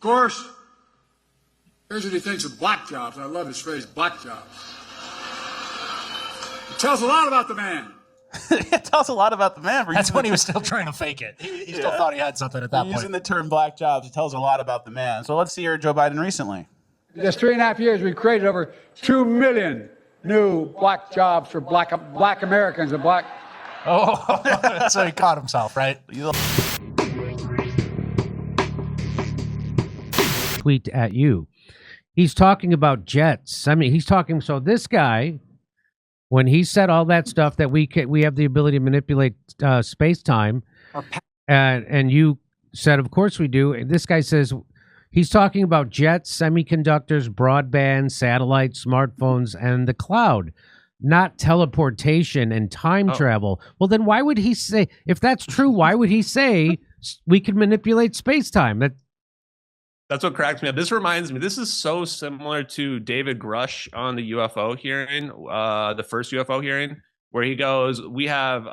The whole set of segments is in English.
Of course, here's what he thinks of black jobs. I love his phrase, black jobs. It tells a lot about the man. It tells a lot about the man. That's when he was still trying to fake it. He still thought he had something at that point. Using the term black jobs, it tells a lot about the man. So let's see here Joe Biden recently. In just 3.5 years, we created over 2 million new black jobs for black Americans and black. Oh, so he caught himself, right? Tweet at you. He's talking about jets. I mean, he's talking. So this guy, when he said all that stuff that we have the ability to manipulate space time, and you said, of course we do. And this guy says he's talking about jets, semiconductors, broadband, satellites, smartphones, and the cloud, not teleportation and time travel. Well, then why would he say, if that's true, why would he say we can manipulate space time? That's what cracks me up. This reminds me, this is so similar to David Grush on the UFO hearing, the first UFO hearing, where he goes, we have,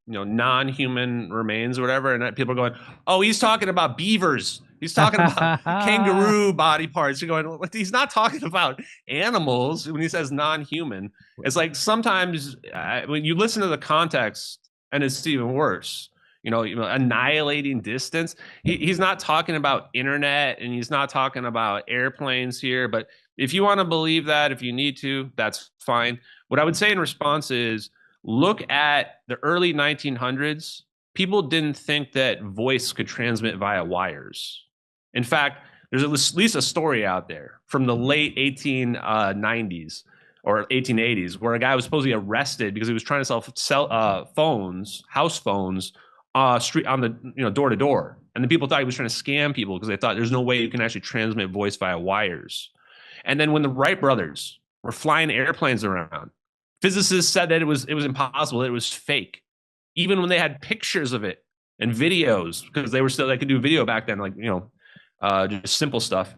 non-human remains or whatever. And people are going, oh, he's talking about beavers. He's talking about kangaroo body parts. You're going, he's not talking about animals when he says non-human. It's like sometimes when you listen to the context, and it's even worse. Annihilating distance. He's not talking about internet, and he's not talking about airplanes here. But if you want to believe that, if you need to, that's fine. What I would say in response is look at the early 1900s. People didn't think that voice could transmit via wires. In fact, there's at least a story out there from the late 1890s or 1880s where a guy was supposedly arrested because he was trying to sell phones, house phones, street on the door to door, and the people thought he was trying to scam people because they thought there's no way you can actually transmit voice via wires. And then when the Wright brothers were flying airplanes around, physicists said that it was impossible, that it was fake, even when they had pictures of it and videos, because they could do video back then, just simple stuff.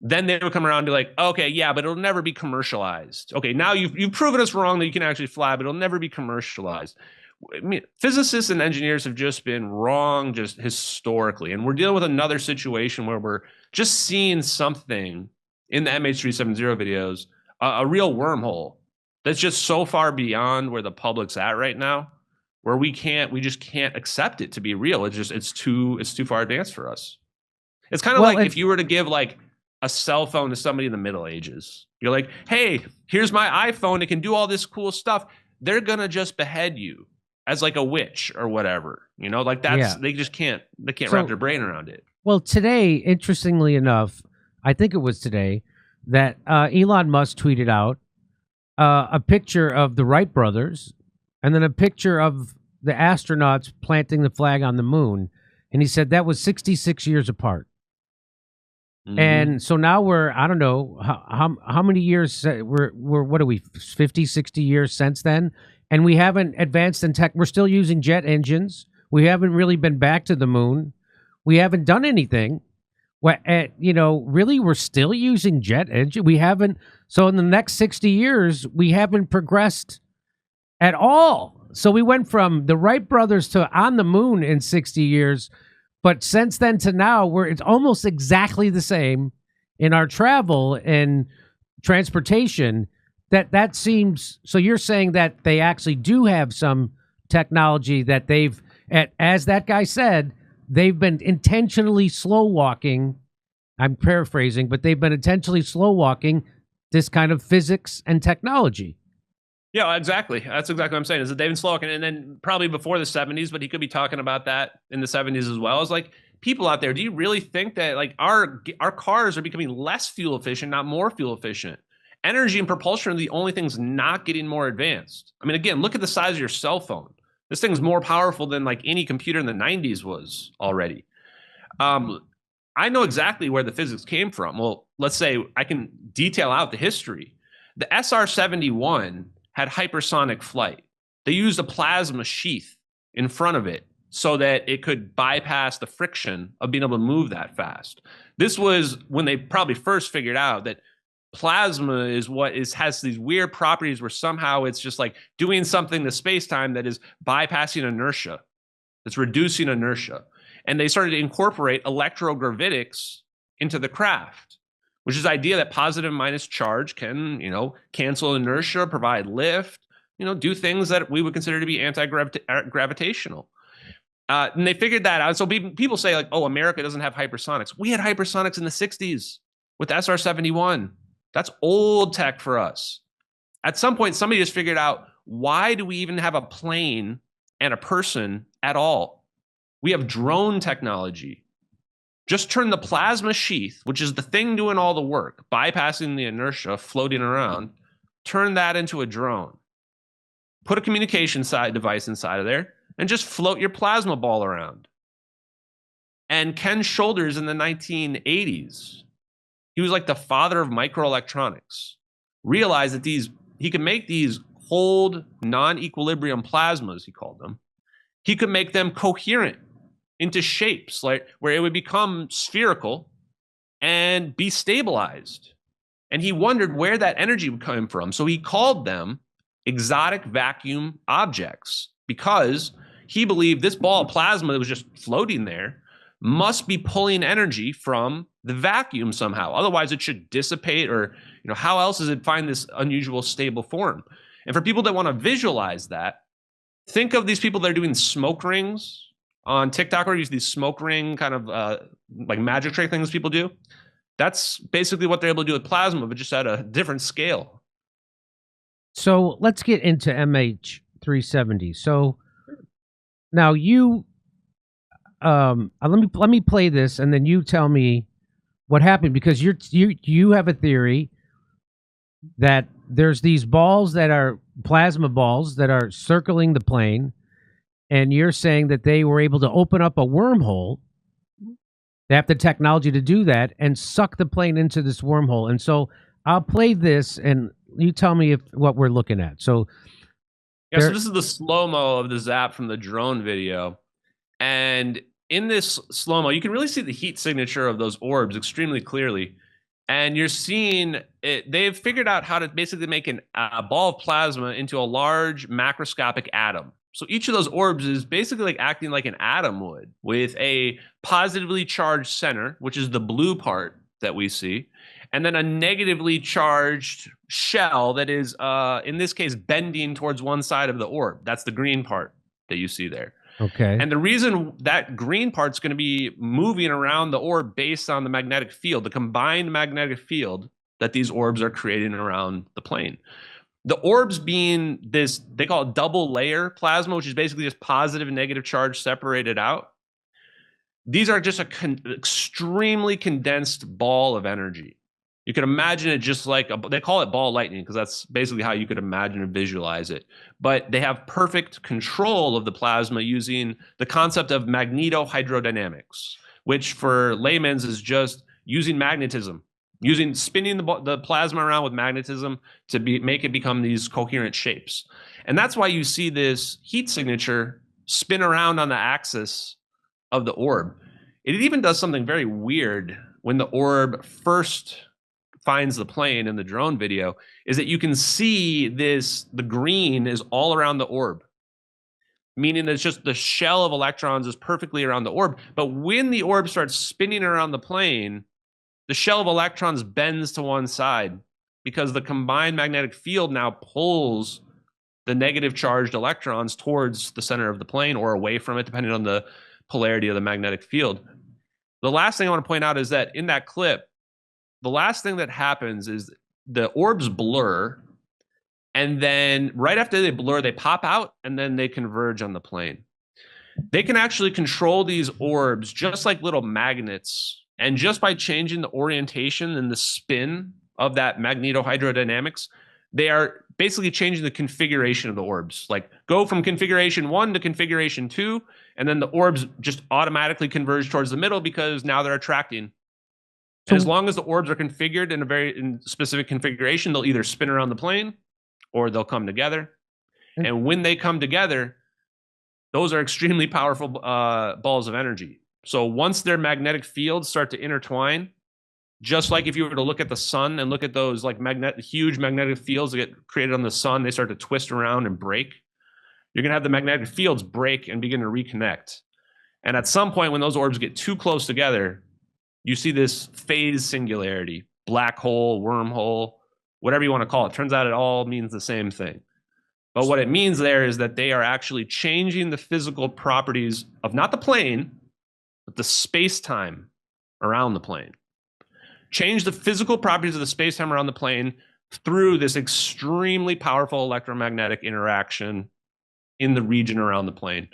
Then they would come around and be like, okay, yeah, but it'll never be commercialized. Okay, now you've proven us wrong that you can actually fly, but it'll never be commercialized. I mean, physicists and engineers have just been wrong just historically. And we're dealing with another situation where we're just seeing something in the MH370 videos, a real wormhole that's just so far beyond where the public's at right now, where we just can't accept it to be real. It's too far advanced for us. It's kind of like if you were to give like a cell phone to somebody in the Middle Ages. You're like, hey, here's my iPhone. It can do all this cool stuff. They're going to just behead you as like a witch or whatever, they just can't wrap their brain around it. Well, today, interestingly enough, I think it was today that Elon Musk tweeted out a picture of the Wright brothers and then a picture of the astronauts planting the flag on the moon. And he said that was 66 years apart. Mm-hmm. And so now we're, I don't know how many years we're what are we 50, 60 years since then? And we haven't advanced in tech. We're still using jet engines. We haven't really been back to the moon. We haven't done anything. Really, we're still using jet engine. We haven't. So in the next 60 years, we haven't progressed at all. So we went from the Wright brothers to on the moon in 60 years. But since then to now, it's almost exactly the same in our travel and transportation. That seems, so you're saying that they actually do have some technology that they've, as that guy said, they've been intentionally slow walking. I'm paraphrasing, but they've been intentionally slow walking this kind of physics and technology. Yeah, exactly. That's exactly what I'm saying, is that they've been slow walking, and then probably before the 70s, but he could be talking about that in the 70s as well. It's like, people out there, do you really think that like our cars are becoming less fuel efficient, not more fuel efficient? Energy and propulsion are the only things not getting more advanced. I mean, again, look at the size of your cell phone. This thing's more powerful than like any computer in the 90s was already. I know exactly where the physics came from. Well, let's say I can detail out the history. The SR-71 had hypersonic flight. They used a plasma sheath in front of it so that it could bypass the friction of being able to move that fast. This was when they probably first figured out that plasma has these weird properties where somehow it's just like doing something to space-time that is bypassing inertia. It's reducing inertia. And they started to incorporate electrogravitics into the craft, which is the idea that positive and minus charge can, cancel inertia, provide lift, do things that we would consider to be anti-gravitational. And they figured that out. So people say like, oh, America doesn't have hypersonics. We had hypersonics in the 60s with SR-71. That's old tech for us. At some point, somebody just figured out, why do we even have a plane and a person at all? We have drone technology. Just turn the plasma sheath, which is the thing doing all the work, bypassing the inertia, floating around, turn that into a drone. Put a communication device inside of there, and just float your plasma ball around. And Ken Shoulders in the 1980s, he was like the father of microelectronics, realized that he could make these hold non-equilibrium plasmas, he called them. He could make them coherent into shapes, like where it would become spherical and be stabilized. And he wondered where that energy would come from. So he called them exotic vacuum objects, because he believed this ball of plasma that was just floating there must be pulling energy from the vacuum somehow. Otherwise, it should dissipate, or how else does it find this unusual stable form? And for people that want to visualize that, think of these people that are doing smoke rings on TikTok, or use these smoke ring kind of like magic trick things people do. That's basically what they're able to do with plasma, but just at a different scale. So let's get into MH370. So now let me play this, and then you tell me what happened, because you have a theory that there's these balls that are plasma balls that are circling the plane, and you're saying that they were able to open up a wormhole. They have the technology to do that and suck the plane into this wormhole. And so I'll play this, and you tell me what we're looking at. So so this is the slow-mo of the zap from the drone video. And in this slow-mo, you can really see the heat signature of those orbs extremely clearly. And you're seeing it. They've figured out how to basically make a ball of plasma into a large macroscopic atom. So each of those orbs is basically like acting like an atom would, with a positively charged center, which is the blue part that we see, and then a negatively charged shell that is, in this case, bending towards one side of the orb. That's the green part that you see there. Okay. And the reason that green part's going to be moving around the orb based on the magnetic field, the combined magnetic field that these orbs are creating around the plane. The orbs being this, they call it double layer plasma, which is basically just positive and negative charge separated out. These are just extremely condensed ball of energy. You can imagine it just like, they call it ball lightning, because that's basically how you could imagine and visualize it. But they have perfect control of the plasma using the concept of magnetohydrodynamics, which for layman's is just using magnetism, spinning the plasma around with magnetism to make it become these coherent shapes. And that's why you see this heat signature spin around on the axis of the orb. It even does something very weird when the orb first finds the plane in the drone video, is that you can see the green is all around the orb, meaning that it's just the shell of electrons is perfectly around the orb. But when the orb starts spinning around the plane, the shell of electrons bends to one side, because the combined magnetic field now pulls the negative charged electrons towards the center of the plane or away from it, depending on the polarity of the magnetic field. The last thing I want to point out is that in that clip, the last thing that happens is the orbs blur, and then right after they blur, they pop out, and then they converge on the plane. They can actually control these orbs just like little magnets, and just by changing the orientation and the spin of that magnetohydrodynamics, they are basically changing the configuration of the orbs. Like go from configuration 1 to configuration 2, and then the orbs just automatically converge towards the middle because now they're attracting. And as long as the orbs are configured in a very specific configuration, they'll either spin around the plane or they'll come together. And when they come together, those are extremely powerful balls of energy. So once their magnetic fields start to intertwine, just like if you were to look at the sun and look at those like huge magnetic fields that get created on the sun, they start to twist around and break. You're going to have the magnetic fields break and begin to reconnect. And at some point when those orbs get too close together, you see this phase singularity, black hole, wormhole, whatever you want to call it. Turns out it all means the same thing. But what it means there is that they are actually changing the physical properties of not the plane, but the space-time around the plane. Change the physical properties of the space-time around the plane through this extremely powerful electromagnetic interaction in the region around the plane.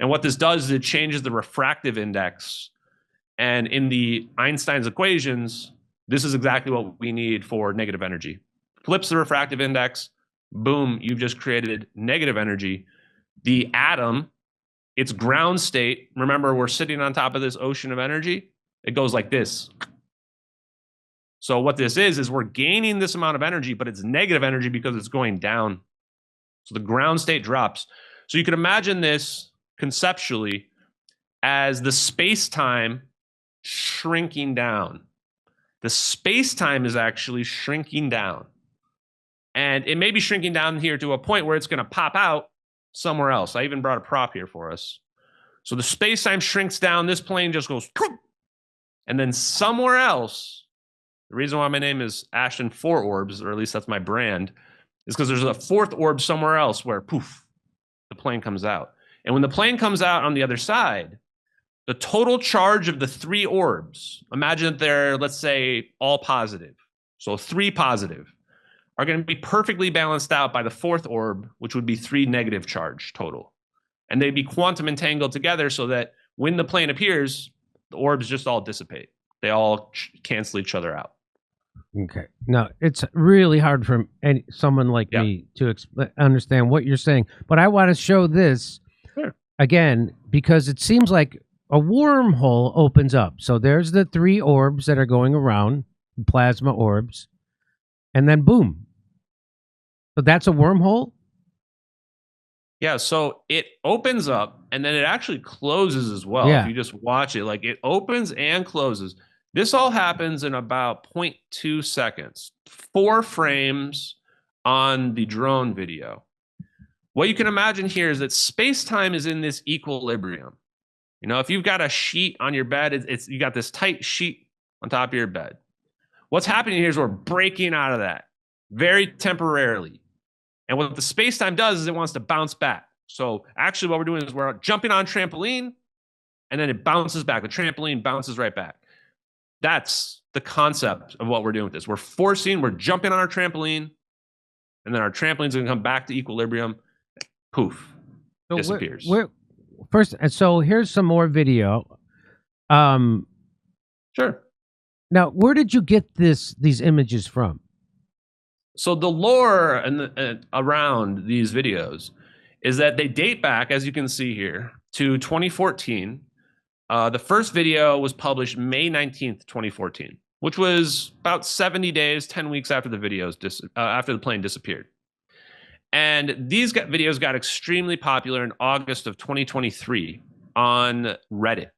And what this does is it changes the refractive index. And in the Einstein's equations, this is exactly what we need for negative energy. Flips the refractive index, boom, you've just created negative energy. The atom, its ground state, remember we're sitting on top of this ocean of energy, it goes like this. So what this is we're gaining this amount of energy, but it's negative energy because it's going down. So the ground state drops. So you can imagine this conceptually as the space-time shrinking down. The space-time is actually shrinking down. And it may be shrinking down here to a point where it's going to pop out somewhere else. I even brought a prop here for us. So the space-time shrinks down. This plane just goes, and then somewhere else, the reason why my name is Ashton 4 Orbs, or at least that's my brand, is because there's a 4th orb somewhere else where, poof, the plane comes out. And when the plane comes out on the other side, the total charge of the 3 orbs, imagine that they're, let's say, all positive. So 3 positive are going to be perfectly balanced out by the 4th orb, which would be 3 negative charge total. And they'd be quantum entangled together so that when the plane appears, the orbs just all dissipate. They all cancel each other out. Okay. Now, it's really hard for someone like me to understand what you're saying, but I want to show this again because it seems like a wormhole opens up. So there's the 3 orbs that are going around, plasma orbs, and then boom. So that's a wormhole? Yeah, so it opens up and then it actually closes as well. Yeah. If you just watch it, like it opens and closes. This all happens in about 0.2 seconds, 4 frames on the drone video. What you can imagine here is that space-time is in this equilibrium. You know, if you've got a sheet on your bed, you got this tight sheet on top of your bed. What's happening here is we're breaking out of that very temporarily. And what the space-time does is it wants to bounce back. So actually what we're doing is we're jumping on trampoline, and then it bounces back. The trampoline bounces right back. That's the concept of what we're doing with this. We're jumping on our trampoline, and then our trampoline's going to come back to equilibrium. Poof, so disappears. First, so here's some more video. Sure. Now, where did you get these images from? So the lore around these videos is that they date back, as you can see here, to 2014. The first video was published May 19th, 2014, which was about 70 days, 10 weeks after the plane disappeared. And these videos got extremely popular in August of 2023 on Reddit.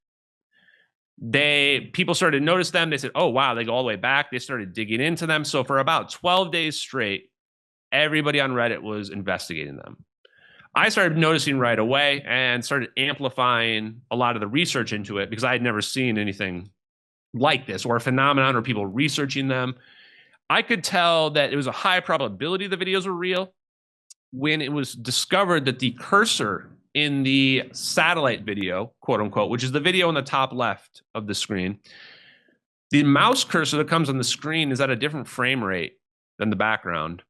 People started to notice them. They said, oh, wow, they go all the way back. They started digging into them. So for about 12 days straight, everybody on Reddit was investigating them. I started noticing right away and started amplifying a lot of the research into it because I had never seen anything like this or a phenomenon or people researching them. I could tell that it was a high probability the videos were real when it was discovered that the cursor in the satellite video, quote unquote, which is the video on the top left of the screen, the mouse cursor that comes on the screen is at a different frame rate than the background.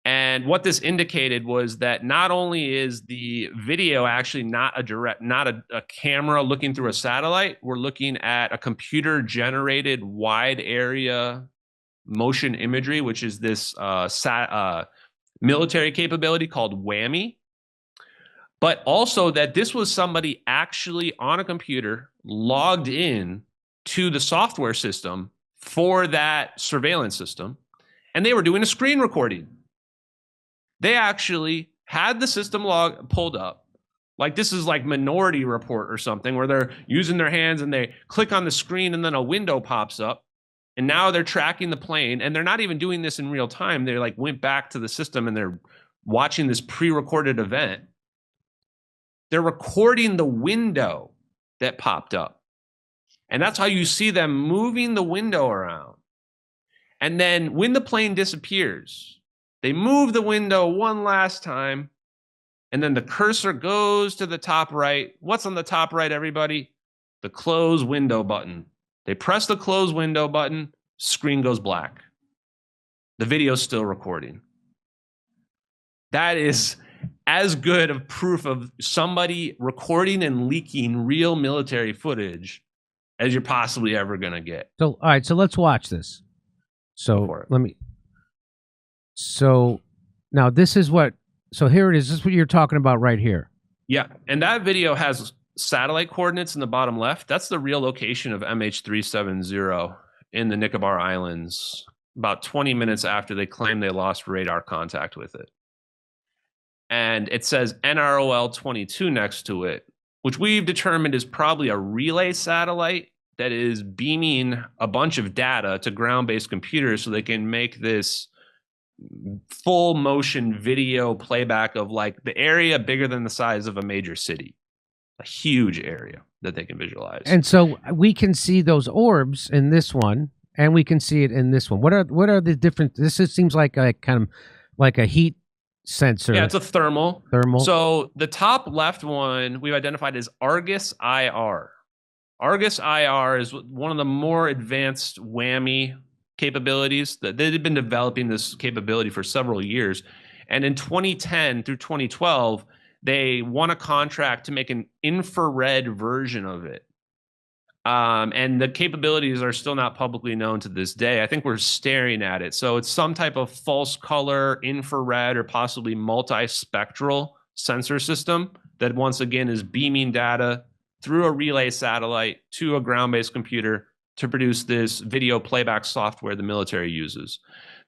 And what this indicated was that not only is the video actually not a camera looking through a satellite, we're looking at a computer generated wide area motion imagery, which is this military capability called WAMI. But also that this was somebody actually on a computer logged in to the software system for that surveillance system, and they were doing a screen recording. They actually had the system log pulled up. Like this is like Minority Report or something where they're using their hands and they click on the screen and then a window pops up. And now they're tracking the plane, and they're not even doing this in real time. They like went back to the system and they're watching this pre-recorded event. They're recording the window that popped up. And that's how you see them moving the window around. And then when the plane disappears, they move the window one last time, and then the cursor goes to the top right. What's on the top right, everybody? The close window button. They press the close window button, screen goes black. The video's still recording. That is as good of proof of somebody recording and leaking real military footage as you're possibly ever going to get. So, all right, so let's watch this. So let me. So now this is what. So here it is. This is what you're talking about right here. Yeah, and that video has satellite coordinates in the bottom left. That's the real location of MH370 in the Nicobar Islands. About 20 minutes after they claim they lost radar contact with it. And it says NROL 22 next to it, which we've determined is probably a relay satellite that is beaming a bunch of data to ground-based computers so they can make this full motion video playback of like the area bigger than the size of a major city. A huge area that they can visualize. And so we can see those orbs in this one, and we can see it in this one. What are the different? This seems like a kind of like a heat sensor. Yeah, it's a thermal. Thermal. So the top left one we've identified as Argus IR. Argus IR is one of the more advanced whammy capabilities. That they've been developing this capability for several years. And in 2010 through 2012, they won a contract to make an infrared version of it. And the capabilities are still not publicly known to this day. I think we're staring at it. So it's some type of false color, infrared, or possibly multispectral sensor system that once again is beaming data through a relay satellite to a ground-based computer to produce this video playback software the military uses.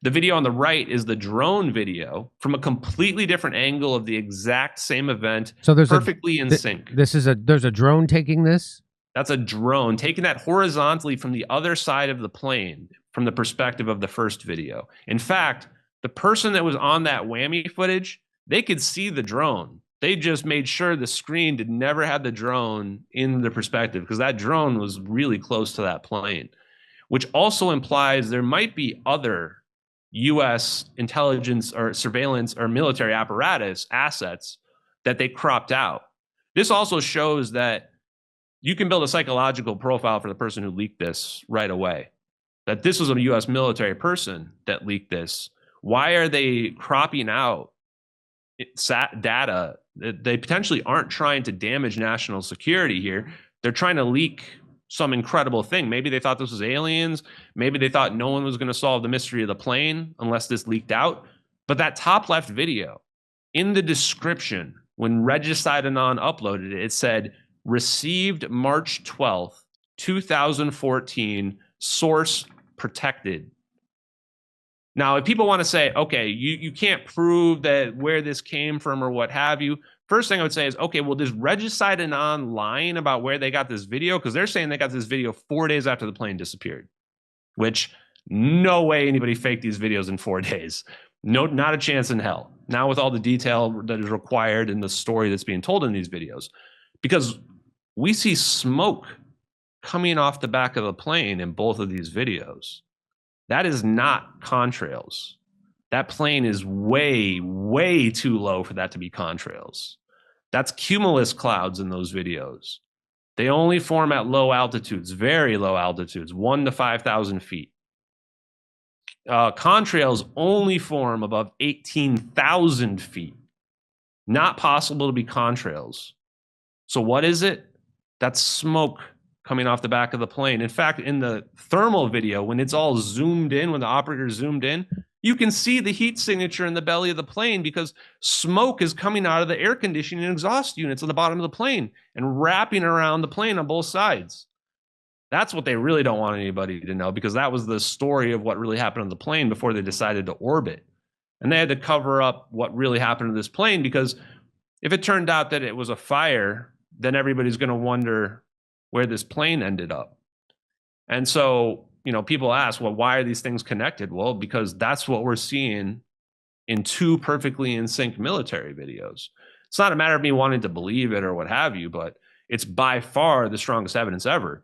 The video on the right is the drone video from a completely different angle of the exact same event, so there's perfectly in sync. There's a drone taking this? That's a drone taking that horizontally from the other side of the plane from the perspective of the first video. In fact, the person that was on that whammy footage, they could see the drone. They just made sure the screen did never have the drone in the perspective because that drone was really close to that plane, which also implies there might be other U.S. intelligence or surveillance or military apparatus assets that they cropped out. This also shows that you can build a psychological profile for the person who leaked this right away. That this was a U.S. military person that leaked this. Why are they cropping out data? They potentially aren't trying to damage national security here. They're trying to leak some incredible thing. Maybe they thought this was aliens. Maybe they thought no one was going to solve the mystery of the plane unless this leaked out. But that top left video, in the description, when Regicide Anon uploaded it, it said, received March 12th, 2014, source protected. Now, if people want to say, okay, you can't prove that where this came from or what have you, first thing I would say is, okay, well, does Regicide Anon lying about where they got this video? Because they're saying they got this video 4 days after the plane disappeared, which no way anybody faked these videos in 4 days. No, not a chance in hell. Now with all the detail that is required in the story that's being told in these videos, because we see smoke coming off the back of the plane in both of these videos. That is not contrails. That plane is way, way too low for that to be contrails. That's cumulus clouds in those videos. They only form at low altitudes, very low altitudes, 1 to 5,000 feet. Contrails only form above 18,000 feet. Not possible to be contrails. So what is it? That's smoke coming off the back of the plane. In fact, in the thermal video, when it's all zoomed in, when the operator zoomed in, you can see the heat signature in the belly of the plane because smoke is coming out of the air conditioning and exhaust units on the bottom of the plane and wrapping around the plane on both sides. That's what they really don't want anybody to know because that was the story of what really happened on the plane before they decided to orbit. And they had to cover up what really happened to this plane because if it turned out that it was a fire, then everybody's going to wonder where this plane ended up. And so, people ask, well, why are these things connected? Well, because that's what we're seeing in two perfectly in sync military videos. It's not a matter of me wanting to believe it or what have you, but it's by far the strongest evidence ever.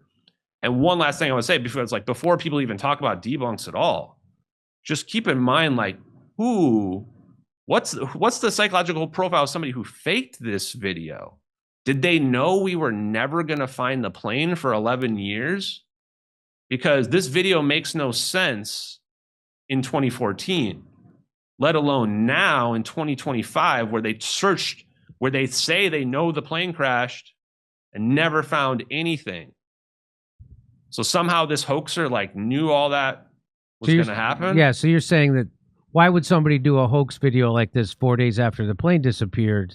And one last thing I want to say before it's like before people even talk about debunks at all, just keep in mind like what's the psychological profile of somebody who faked this video? Did they know we were never going to find the plane for 11 years? Because this video makes no sense in 2014, let alone now in 2025, where they searched, where they say they know the plane crashed and never found anything. So somehow this hoaxer like knew all that was going to happen. Yeah. So you're saying that why would somebody do a hoax video like this 4 days after the plane disappeared?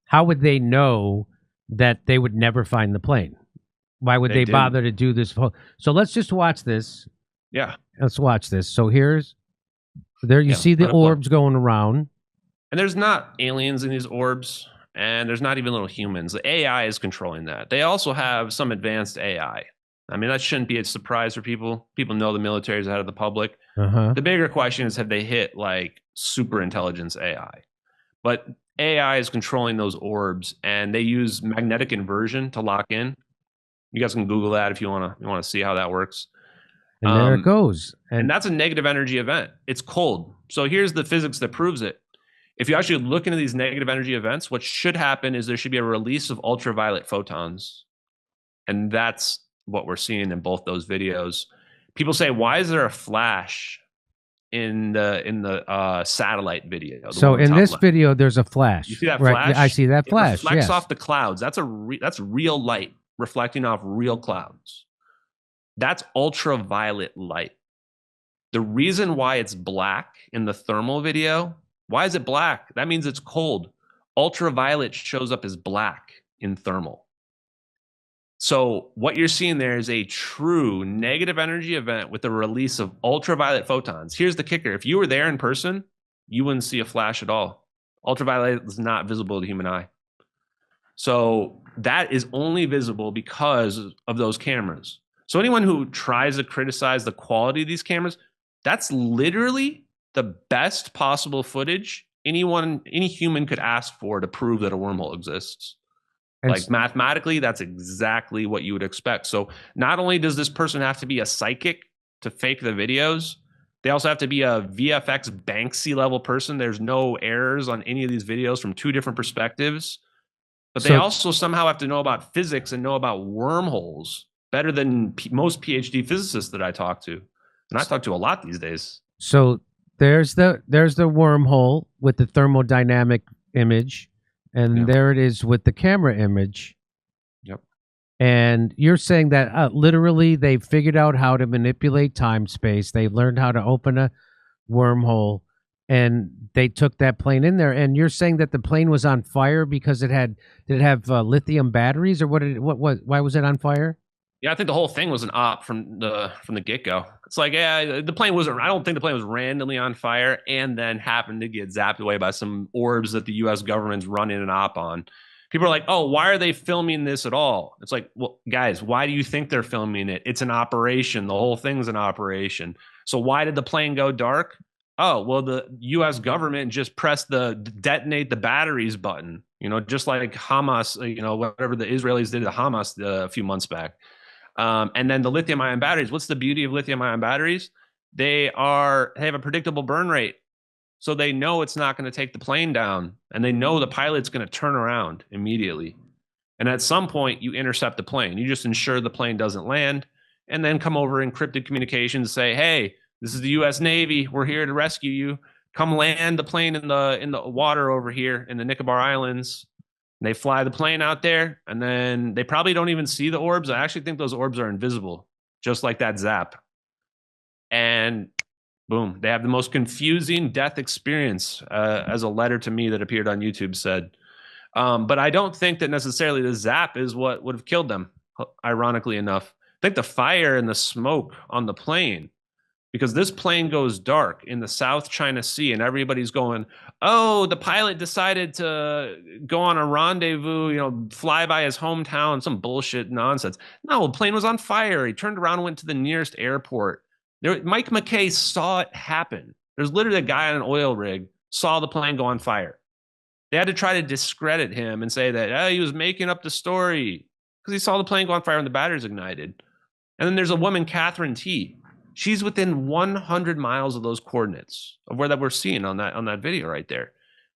How would they know that they would never find the plane? Why would they bother to do this? So let's just watch this. Yeah. Let's watch this. So there you see the orbs going around. And there's not aliens in these orbs, and there's not even little humans. The AI is controlling that. They also have some advanced AI. I mean, that shouldn't be a surprise for people. People know the military is ahead of the public. The bigger question is, have they hit like super intelligence AI? But AI is controlling those orbs, and they use magnetic inversion to lock in. You guys can Google that if you want to see how that works. And there it goes. And that's a negative energy event. It's cold. So here's the physics that proves it. If you actually look into these negative energy events, what should happen is there should be a release of ultraviolet photons. And that's what we're seeing in both those videos. People say, why is there a flash in the satellite video? So in this video, there's a flash. You see that flash? Yeah, I see that flash. It reflects off the clouds. That's real light reflecting off real clouds. That's ultraviolet light. The reason why it's black in the thermal video, why is it black? That means it's cold. Ultraviolet shows up as black in thermal. So what you're seeing there is a true negative energy event with the release of ultraviolet photons. Here's the kicker. If you were there in person, you wouldn't see a flash at all. Ultraviolet is not visible to the human eye. So that is only visible because of those cameras. So anyone who tries to criticize the quality of these cameras, that's literally the best possible footage any human could ask for to prove that a wormhole exists. Like mathematically, that's exactly what you would expect. So not only does this person have to be a psychic to fake the videos, they also have to be a VFX Banksy level person. There's no errors on any of these videos from two different perspectives. But they also somehow have to know about physics and know about wormholes better than most PhD physicists that I talk to. And I talk to a lot these days. So there's the wormhole with the thermodynamic image. And there it is with the camera image. Yep. And you're saying that literally they figured out how to manipulate time space. They learned how to open a wormhole, and they took that plane in there. And you're saying that the plane was on fire because did it have lithium batteries, or why was it on fire? Yeah, I think the whole thing was an op from the get-go. It's like, yeah, the plane wasn't, I don't think the plane was randomly on fire and then happened to get zapped away by some orbs that the US government's running an op on. People are like, oh, why are they filming this at all? It's like, well, guys, why do you think they're filming it? It's an operation. The whole thing's an operation. So why did the plane go dark? Oh, well, the US government just pressed the detonate the batteries button, just like Hamas, whatever the Israelis did to Hamas a few months back. And then the lithium ion batteries, what's the beauty of lithium ion batteries? They have a predictable burn rate. So they know it's not going to take the plane down, and they know the pilot's going to turn around immediately. And at some point you intercept the plane. You just ensure the plane doesn't land, and then come over encrypted communications, say, hey, this is the US Navy. We're here to rescue you. Come land the plane in the water over here in the Nicobar Islands. They fly the plane out there, and then they probably don't even see the orbs. I actually think those orbs are invisible, just like that zap. And boom, they have the most confusing death experience, as a letter to me that appeared on YouTube said. But I don't think that necessarily the zap is what would have killed them, ironically enough. I think the fire and the smoke on the plane, because this plane goes dark in the South China Sea, and everybody's going, oh, the pilot decided to go on a rendezvous, fly by his hometown, some bullshit nonsense. No, the plane was on fire. He turned around and went to the nearest airport. Mike McKay saw it happen. There's literally a guy on an oil rig, saw the plane go on fire. They had to try to discredit him and say that he was making up the story. because he saw the plane go on fire and the batteries ignited. And then there's a woman, Catherine T. She's within 100 miles of those coordinates of where that we're seeing on that video right there.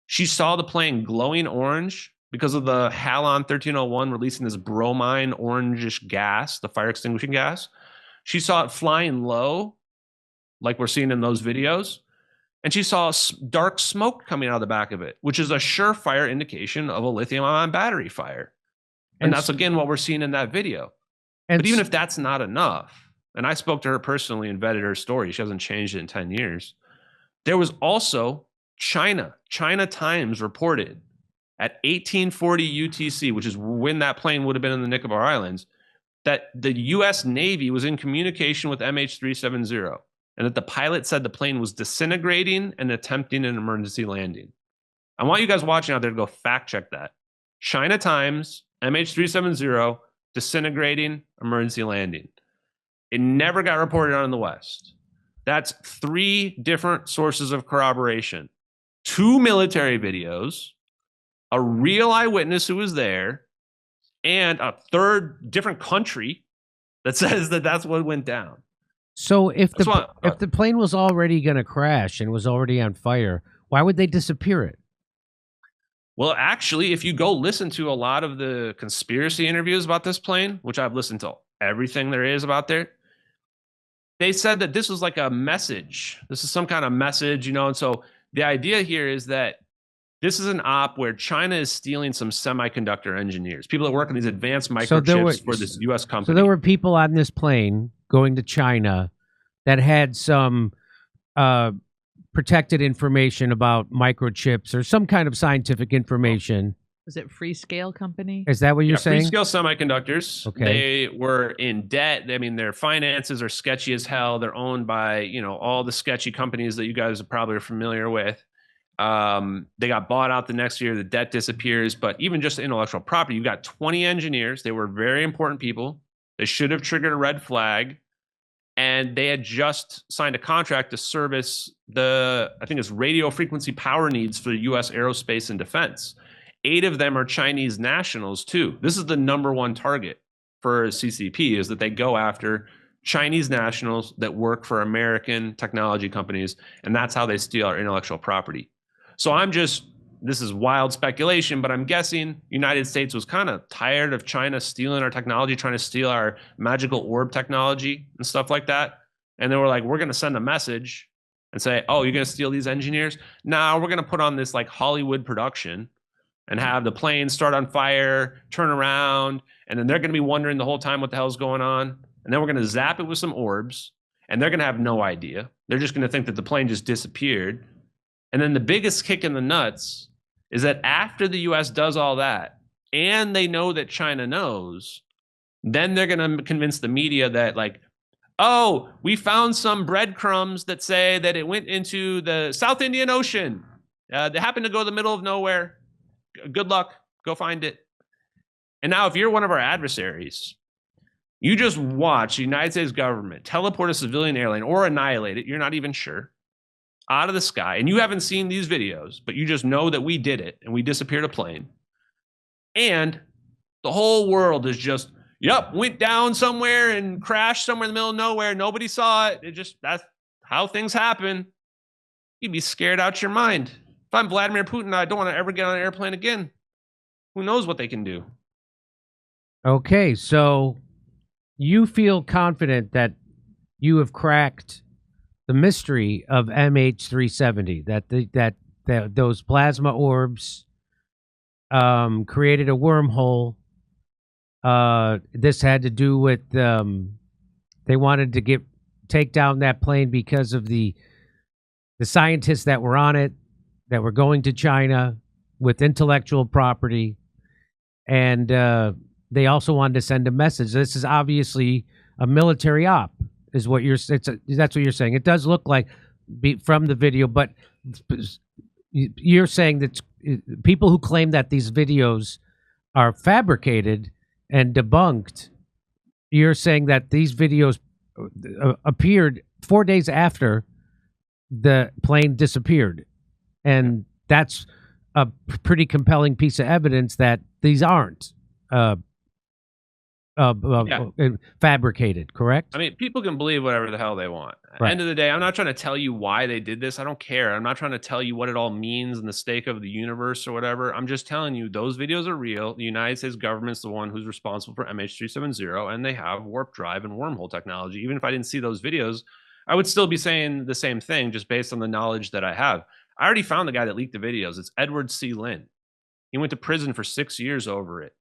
She saw the plane glowing orange because of the Halon 1301 releasing this bromine orangish gas, the fire extinguishing gas. She saw it flying low, like we're seeing in those videos. And she saw dark smoke coming out of the back of it, which is a surefire indication of a lithium-ion battery fire. And that's, again, what we're seeing in that video. But even if that's not enough, and I spoke to her personally and vetted her story, she hasn't changed it in 10 years. There was also China Times reported at 1840 UTC, which is when that plane would have been in the Nicobar Islands, that the U.S. Navy was in communication with MH370 and that the pilot said the plane was disintegrating and attempting an emergency landing. I want you guys watching out there to go fact check that. China Times, MH370, disintegrating, emergency landing. It never got reported on in the West. That's 3 different sources of corroboration. 2 military videos, a real eyewitness who was there, and a 3rd different country that says that that's what went down. So if the plane was already going to crash and was already on fire, why would they disappear it? Well, actually, if you go listen to a lot of the conspiracy interviews about this plane, which I've listened to everything there is about there, they said that this was like a message. This is some kind of message, and so the idea here is that this is an op where China is stealing some semiconductor engineers, people that work on these advanced microchips for this U.S. company. So there were people on this plane going to China that had some protected information about microchips or some kind of scientific information. Was it Freescale Company? Is that what you're saying? Freescale Semiconductors. Okay. They were in debt. I mean, their finances are sketchy as hell. They're owned by, all the sketchy companies that you guys are probably familiar with. They got bought out the next year. The debt disappears. But even just intellectual property, you've got 20 engineers. They were very important people. They should have triggered a red flag. And they had just signed a contract to service I think it's radio frequency power needs for the U.S. aerospace and defense. 8 of them are Chinese nationals, too. This is the #1 target for CCP, is that they go after Chinese nationals that work for American technology companies, and that's how they steal our intellectual property. So this is wild speculation, but I'm guessing United States was kind of tired of China stealing our technology, trying to steal our magical orb technology and stuff like that. And they were like, we're going to send a message and say, oh, you're going to steal these engineers? Now we're going to put on this like Hollywood production and have the plane start on fire, turn around, and then they're going to be wondering the whole time what the hell's going on. And then we're going to zap it with some orbs, and they're going to have no idea. They're just going to think that the plane just disappeared. And then the biggest kick in the nuts is that after the U.S. does all that, and they know that China knows, then they're going to convince the media that, like, oh, we found some breadcrumbs that say that it went into the South Indian Ocean. They happened to go to the middle of nowhere. Good luck. Go find it. And now if you're one of our adversaries, you just watch the United States government teleport a civilian airline or annihilate it, you're not even sure, out of the sky. And you haven't seen these videos, but you just know that we did it and we disappeared a plane. And the whole world is just, yep, went down somewhere and crashed somewhere in the middle of nowhere. Nobody saw it. That's how things happen. You'd be scared out your mind. If I'm Vladimir Putin, I don't want to ever get on an airplane again. Who knows what they can do? Okay, so you feel confident that you have cracked the mystery of MH370, that those plasma orbs created a wormhole. This had to do with they wanted to take down that plane because of the scientists that were on it, that were going to China with intellectual property, and they also wanted to send a message. This is obviously a military op, is what that's what you're saying. It does look like from the video, but you're saying that people who claim that these videos are fabricated and debunked, you're saying that these videos appeared 4 days after the plane disappeared. And that's a pretty compelling piece of evidence that these aren't fabricated, correct? I mean, people can believe whatever the hell they want. At the Right. end of the day, I'm not trying to tell you why they did this. I don't care. I'm not trying to tell you what it all means in the stake of the universe or whatever. I'm just telling you those videos are real. The United States government's the one who's responsible for MH370, and they have warp drive and wormhole technology. Even if I didn't see those videos, I would still be saying the same thing just based on the knowledge that I have. I already found the guy that leaked the videos. It's Edward C. Lynn. He went to prison for 6 years over it.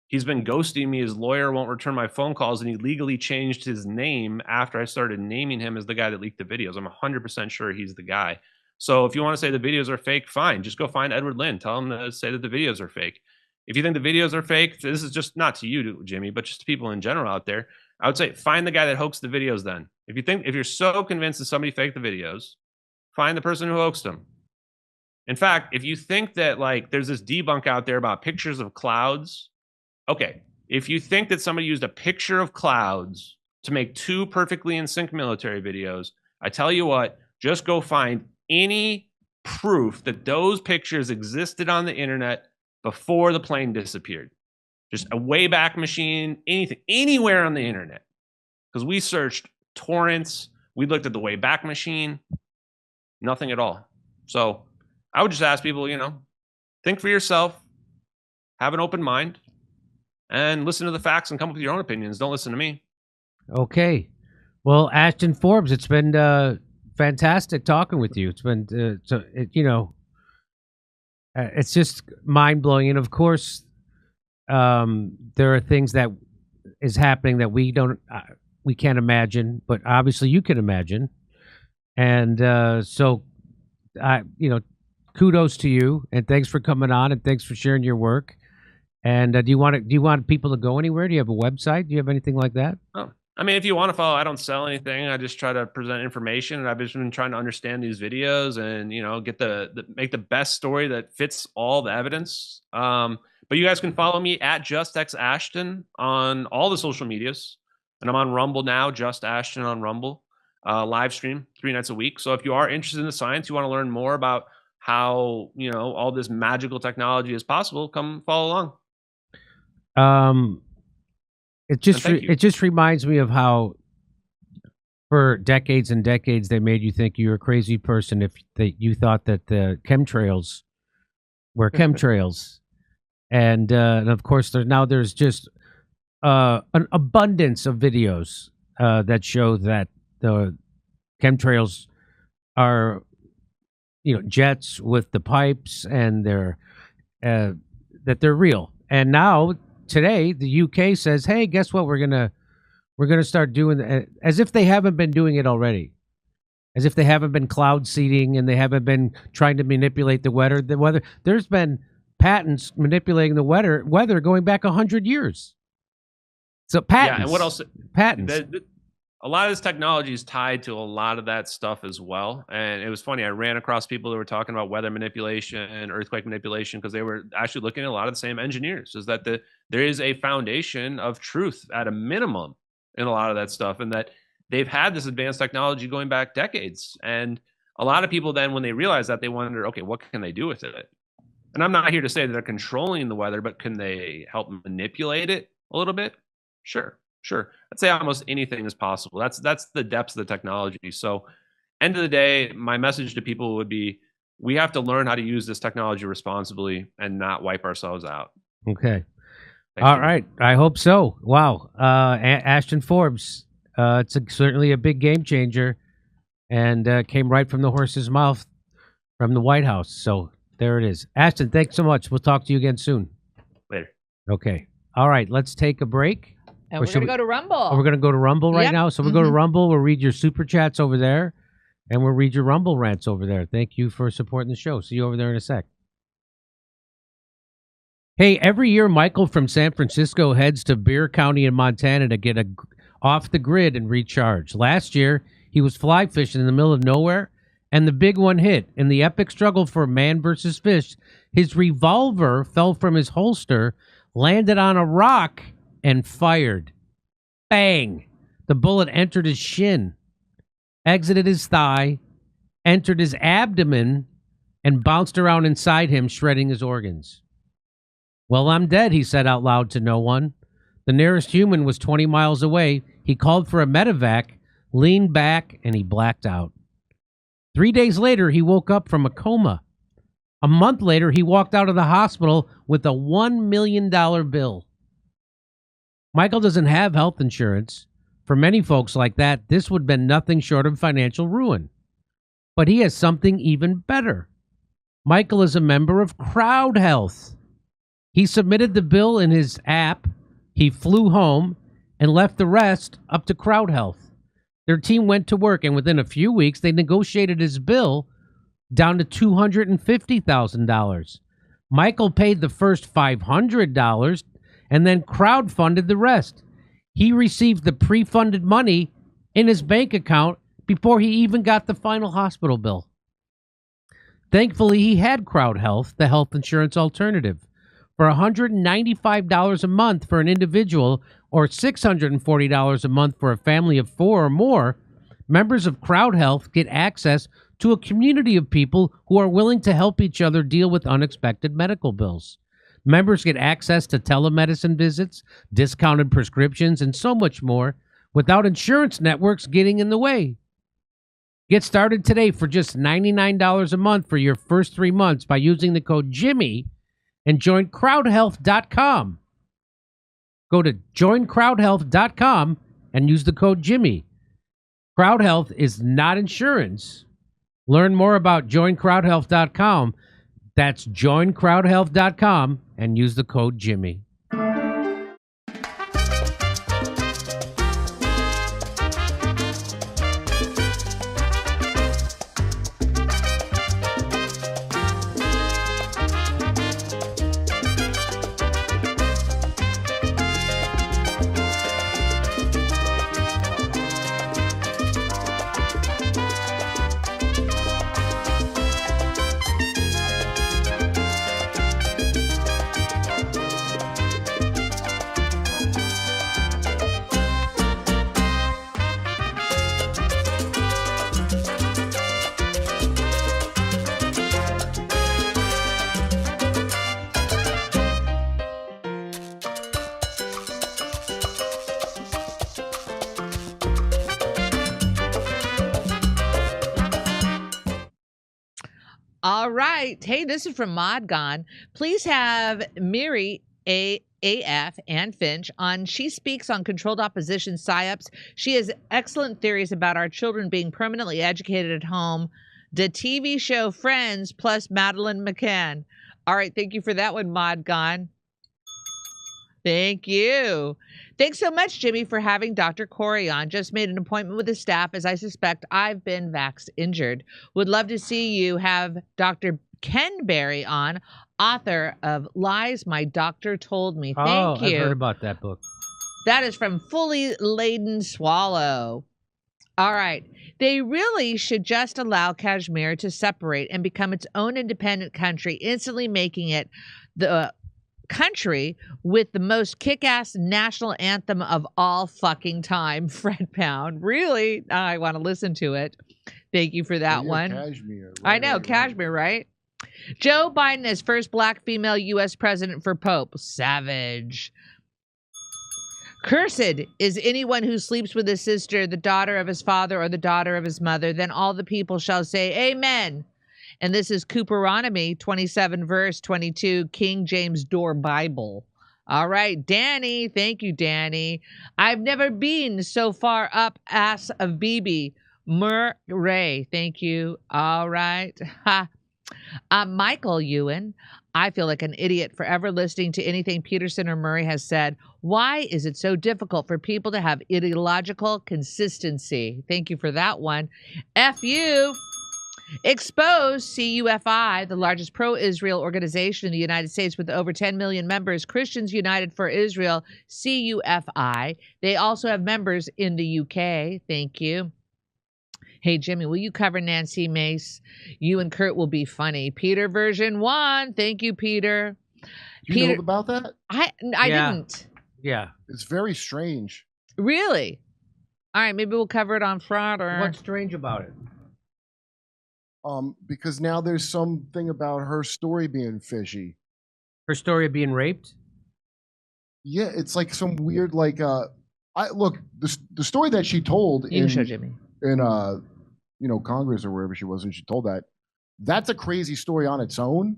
He's been ghosting me. His lawyer won't return my phone calls, and he legally changed his name after I started naming him as the guy that leaked the videos. I'm 100% sure he's the guy. So if you want to say the videos are fake, fine. Just go find Edward Lynn. Tell him to say that the videos are fake. If you think the videos are fake, this is just not to you, Jimmy, but just to people in general out there. I would say find the guy that hoaxed the videos then. If you're so convinced that somebody faked the videos, find the person who hoaxed them. In fact, if you think that like there's this debunk out there about pictures of clouds, okay, if you think that somebody used a picture of clouds to make 2 perfectly in sync military videos, I tell you what, just go find any proof that those pictures existed on the internet before the plane disappeared. Just a Wayback Machine, anything, anywhere on the internet. Because we searched torrents, we looked at the Wayback Machine, nothing at all. So I would just ask people, think for yourself, have an open mind, and listen to the facts and come up with your own opinions. Don't listen to me. Okay. Well, Ashton Forbes, it's been fantastic talking with you. It's been, it's just mind-blowing. And, of course, there are things that is happening that we can't imagine, but obviously you can imagine. And kudos to you, and thanks for coming on, and thanks for sharing your work. And do you want people to go anywhere? Do you have a website? Do you have anything like that? Oh, I mean, if you want to follow, I don't sell anything. I just try to present information, and I've just been trying to understand these videos and get make the best story that fits all the evidence. But you guys can follow me at JustXAshton on all the social medias, and I'm on Rumble now, Just Ashton on Rumble, live stream 3 nights a week. So if you are interested in the science, you want to learn more about how all this magical technology is possible, come follow along. It just reminds me of how for decades and decades they made you think you were a crazy person if you thought that the chemtrails were chemtrails. And of course there's just an abundance of videos that show that the chemtrails are jets with the pipes, and that they're real. And now today the UK says, hey, guess what, we're gonna start doing as if they haven't been doing it already, as if they haven't been cloud seeding and they haven't been trying to manipulate the weather. There's been patents manipulating the weather going back 100 years. So patents. Yeah, and what else? Patents. A lot of this technology is tied to a lot of that stuff as well. And it was funny, I ran across people that were talking about weather manipulation and earthquake manipulation because they were actually looking at a lot of the same engineers. Is that there is a foundation of truth at a minimum in a lot of that stuff, and that they've had this advanced technology going back decades. And a lot of people then, when they realize that, they wonder, okay, what can they do with it? And I'm not here to say that they're controlling the weather, but can they help manipulate it a little bit? Sure. I'd say almost anything is possible. That's the depths of the technology. So end of the day, my message to people would be, we have to learn how to use this technology responsibly and not wipe ourselves out. Okay. Thanks, All right. I hope so. Wow. Ashton Forbes, it's certainly a big game changer, and came right from the horse's mouth from the White House. So there it is. Ashton, thanks so much. We'll talk to you again soon. Later. Okay. All right. Let's take a break. And we're going to go to Rumble. Oh, we're going to go to Rumble right Yep. now. So we'll go to Rumble. We'll read your super chats over there, and we'll read your Rumble rants over there. Thank you for supporting the show. See you over there in a sec. Hey, every year Michael from San Francisco heads to Bexar County in Montana to get off the grid and recharge. Last year, he was fly fishing in the middle of nowhere, and the big one hit. In the epic struggle for man versus fish, his revolver fell from his holster, landed on a rock, and fired. Bang! The bullet entered his shin, exited his thigh, entered his abdomen, and bounced around inside him, shredding his organs. Well, I'm dead, he said out loud to no one. The nearest human was 20 miles away. He called for a medevac, leaned back, and he blacked out. 3 days later, he woke up from a coma. A month later, he walked out of the hospital with a $1 million bill. Michael doesn't have health insurance. For many folks like that, this would have been nothing short of financial ruin. But he has something even better. Michael is a member of Crowd Health. He submitted the bill in his app. He flew home and left the rest up to Crowd Health. Their team went to work, and within a few weeks, they negotiated his bill down to $250,000. Michael paid the first $500 and then crowdfunded the rest. He received the pre-funded money in his bank account before he even got the final hospital bill. Thankfully, he had Crowd Health, the health insurance alternative. For $195 a month for an individual or $640 a month for a family of 4 or more, members of Crowd Health get access to a community of people who are willing to help each other deal with unexpected medical bills. Members get access to telemedicine visits, discounted prescriptions, and so much more without insurance networks getting in the way. Get started today for just $99 a month for your first 3 months by using the code Jimmy and join crowdhealth.com. Go to joincrowdhealth.com and use the code Jimmy. Crowd Health is not insurance. Learn more about joincrowdhealth.com. That's joincrowdhealth.com and use the code Jimmy. All right. Hey, this is from Modgon. Please have Miri AF and Finch on. She speaks on controlled opposition psyops. She has excellent theories about our children being permanently educated at home. The TV show Friends plus Madeline McCann. All right. Thank you for that one, Modgon. Thank you. Thanks so much, Jimmy, for having Dr. Corey on. Just made an appointment with the staff as I suspect I've been vax injured. Would love to see you have Dr. Ken Berry on, author of Lies My Doctor Told Me. Thank you. I've heard about that book. That is from Fully Laden Swallow. All right. They really should just allow Kashmir to separate and become its own independent country, instantly making it the country with the most kick-ass national anthem of all fucking time. Fred Pound. Really? I want to listen to it. Thank you for that one. Kashmir. I know, Kashmir, right? Joe Biden is first black female U.S. president for Pope. Savage. Cursed is anyone who sleeps with his sister, the daughter of his father, or the daughter of his mother. Then all the people shall say, Amen. And this is Cooperonomy 27 verse 22, King James Dore Bible. All right, Danny. Thank you, Danny. I've never been so far up ass of BB. Murray. Thank you. All right. Michael Ewan. I feel like an idiot forever listening to anything Peterson or Murray has said. Why is it so difficult for people to have ideological consistency? Thank you for that one. F you. Expose CUFI, the largest pro-Israel organization in the United States with over 10 million members, Christians United for Israel, CUFI. They also have members in the UK. Thank you. Hey, Jimmy, will you cover Nancy Mace? You and Kurt will be funny. Peter version 1. Thank you, Peter. You know about that? I Yeah. didn't. Yeah. It's very strange. Really? All right, maybe we'll cover it on Friday. What's strange about it? Because now there's something about her story being fishy. Her story of being raped? Yeah, it's like some weird like I look the story that she told You can show Jimmy. in Congress or wherever she was when she told that's a crazy story on its own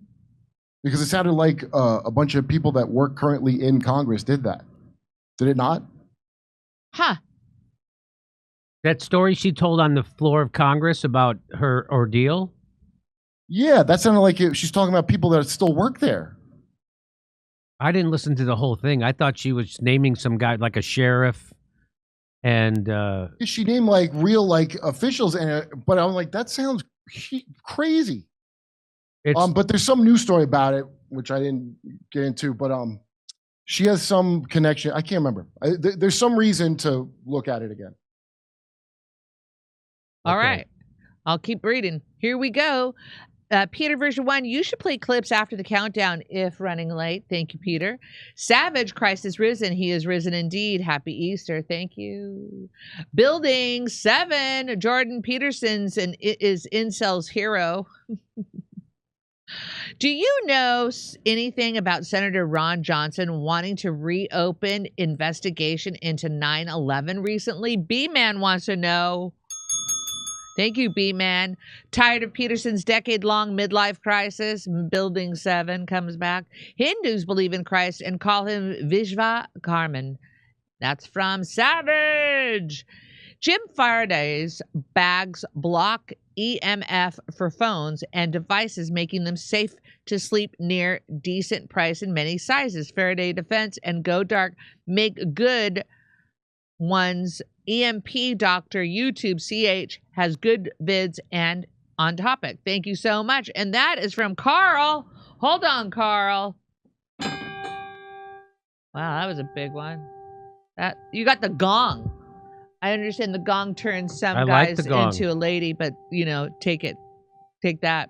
because it sounded like a bunch of people that work currently in Congress did that. Did it not? Huh. That story she told on the floor of Congress about her ordeal? Yeah, that sounded like she's talking about people that still work there. I didn't listen to the whole thing. I thought she was naming some guy like a sheriff and She named like real like officials but I'm like that sounds crazy. But there's some news story about it which I didn't get into, but she has some connection. I can't remember. There's some reason to look at it again. All right. I'll keep reading. Here we go. Peter version 1, you should play clips after the countdown if running late. Thank you, Peter. Savage, Christ is risen. He is risen indeed. Happy Easter. Thank you. Building 7, Jordan Peterson's and is Incel's hero. Do you know anything about Senator Ron Johnson wanting to reopen investigation into 9/11 recently? B-Man wants to know. Thank you, B-Man. Tired of Peterson's decade-long midlife crisis? Building 7 comes back. Hindus believe in Christ and call him Vishva Karman. That's from Savage. Jim Faraday's bags block EMF for phones and devices, making them safe to sleep near decent price in many sizes. Faraday Defense and Go Dark make good ones. EMP Doctor YouTube CH has good vids and on topic. Thank you so much. And that is from Carl. Hold on, Carl. Wow, that was a big one. You got the gong. I understand the gong turns some guys into a lady, but take it. Take that.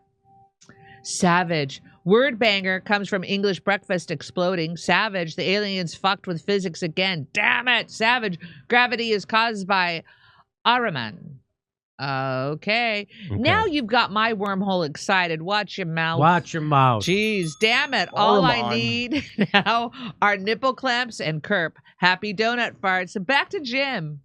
Savage. Word banger comes from English breakfast exploding. Savage. The aliens fucked with physics again. Damn it. Savage. Gravity is caused by Aryan. Okay. Now you've got my wormhole excited. Watch your mouth. Watch your mouth. Jeez, damn it. All I need now are nipple clamps and Kerp. Happy donut farts. Back to Jim.